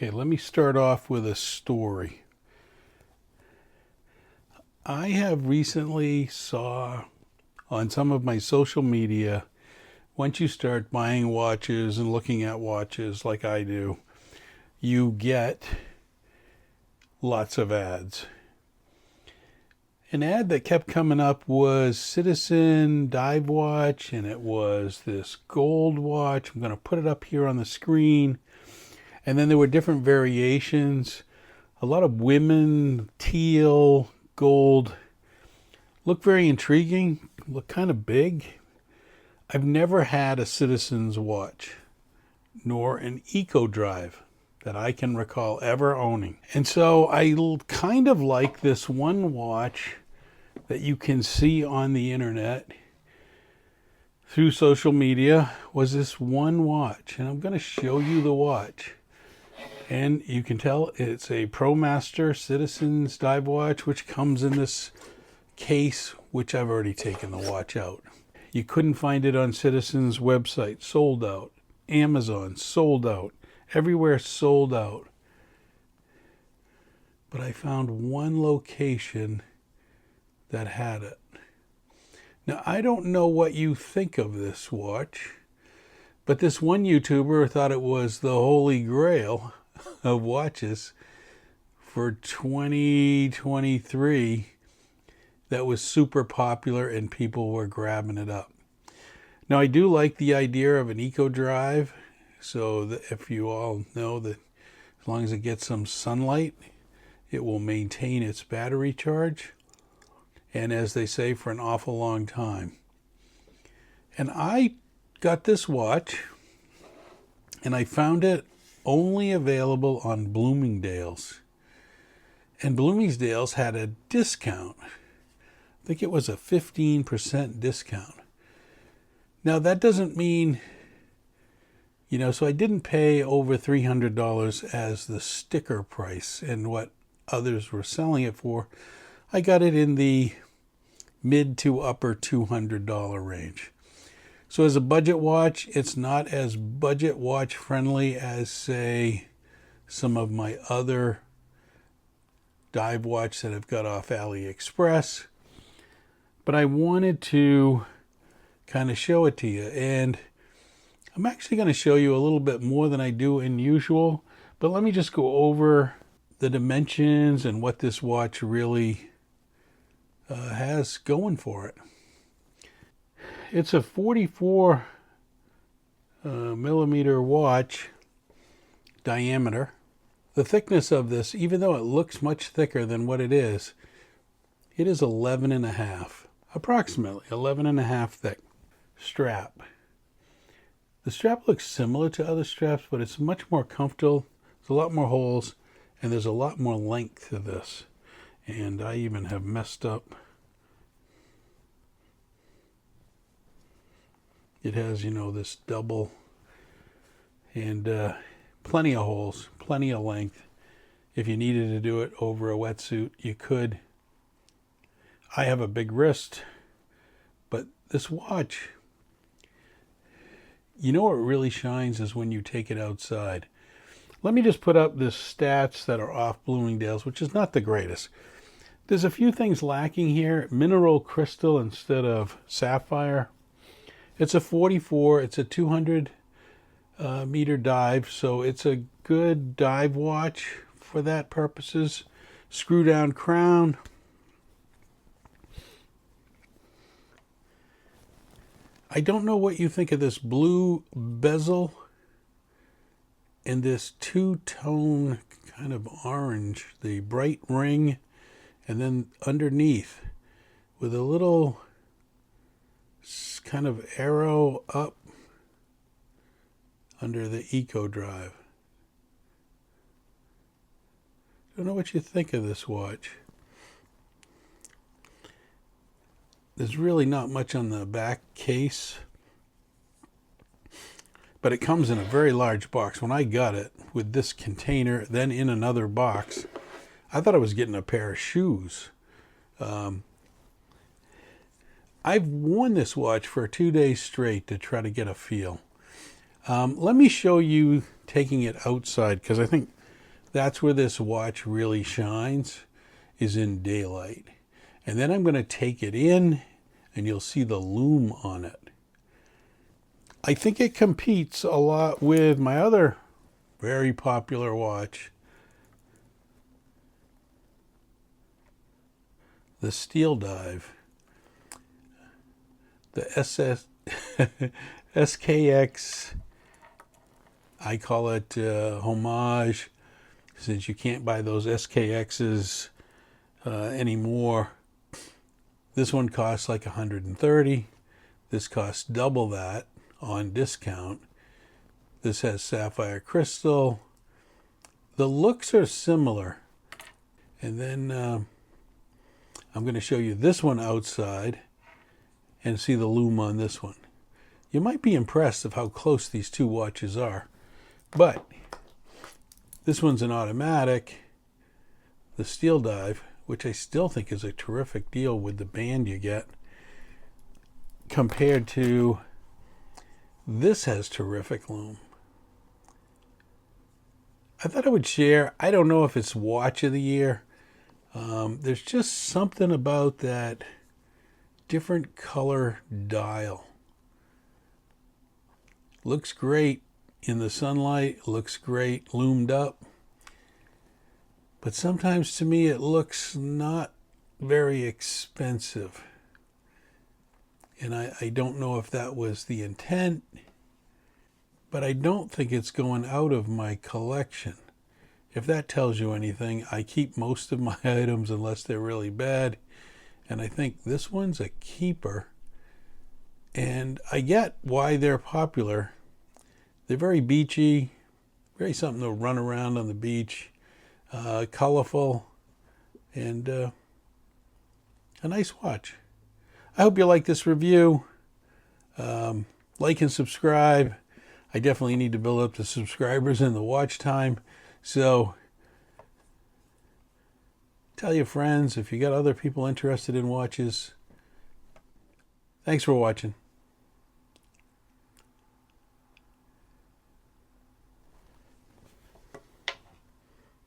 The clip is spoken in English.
Okay, let me start off with a story. I have recently saw on some of my social media, once you start buying watches and looking at watches like I do, you get lots of ads. An ad that kept coming up was Citizen Dive Watch, and it was this gold watch. I'm going to put it up here on the screen. And then there were different variations. A lot of women, teal, gold. Look very intriguing. Look kind of big. I've never had a Citizen's watch, nor an Eco Drive that I can recall ever owning. And so I kind of like this one watch that you can see on the internet through social media. Was this one watch, and I'm going to show you the watch. And you can tell it's a Promaster Citizen's Dive Watch, which comes in this case, which I've already taken the watch out. You couldn't find it on Citizen's website, sold out. Amazon, sold out. Everywhere, sold out. But I found one location that had it. Now, I don't know what you think of this watch, but this one YouTuber thought it was the holy grail of watches for 2023 that was super popular and people were grabbing it up. Now, I do like the idea of an Eco Drive, so that if you all know that as long as it gets some sunlight, it will maintain its battery charge, and as they say, for an awful long time. And I got this watch, and I found it only available on Bloomingdale's. And Bloomingdale's had a discount. I think it was a 15% discount. Now, that doesn't mean, so I didn't pay over $300 as the sticker price and what others were selling it for. I got it in the mid to upper $200 range. So as a budget watch, it's not as budget watch friendly as, say, some of my other dive watch that I've got off AliExpress. But I wanted to kind of show it to you. And I'm actually going to show you a little bit more than I do in usual. But let me just go over the dimensions and what this watch really has going for it. It's a 44 millimeter watch diameter. The thickness of this, even though it looks much thicker than what it is 11 and a half, approximately 11 and a half thick. Strap. The strap looks similar to other straps, but it's much more comfortable. There's a lot more holes, and there's a lot more length to this. And I even have messed up. It has, this double and plenty of holes, plenty of length. If you needed to do it over a wetsuit, you could. I have a big wrist, but this watch, where it really shines is when you take it outside. Let me just put up the stats that are off Bloomingdale's, which is not the greatest. There's a few things lacking here. Mineral crystal instead of sapphire. It's a 44. It's a 200 meter dive, so it's a good dive watch for that purposes. Screw down crown. I don't know what you think of this blue bezel and this two-tone kind of orange, the bright ring, and then underneath with a little kind of arrow up under the Eco Drive. Don't know what you think of this watch. There's really not much on the back case, but it comes in a very large box. When I got it with this container, then in another box, I thought I was getting a pair of shoes. I've worn this watch for 2 days straight to try to get a feel. Let me show you taking it outside, because I think That's where this watch really shines, is in daylight. And then I'm going to take it in and you'll see the lume on it. I think it competes a lot with my other very popular watch, the Steel Dive, the SKX. I call it homage, since you can't buy those SKXs anymore. This one costs like $130. This costs double that on discount. This has sapphire crystal. The looks are similar. And then I'm going to show you this one outside and see the lume on this one. You might be impressed of how close these two watches are. But this one's an automatic, the Steel Dive, which I still think is a terrific deal with the band you get, compared to this has terrific lume. I thought I would share, I don't know if it's watch of the year. There's just something about that different color dial. Looks great in the sunlight, looks great loomed up. But sometimes to me it looks not very expensive. And I don't know if that was the intent, but I don't think it's going out of my collection. If that tells you anything, I keep most of my items unless they're really bad. And I think this one's a keeper. And I get why they're popular. They're very beachy, very something to run around on the beach, colorful, and a nice watch. I hope you like this review. Like and subscribe. I definitely need to build up the subscribers and the watch time. So tell your friends if you got other people interested in watches. Thanks for watching.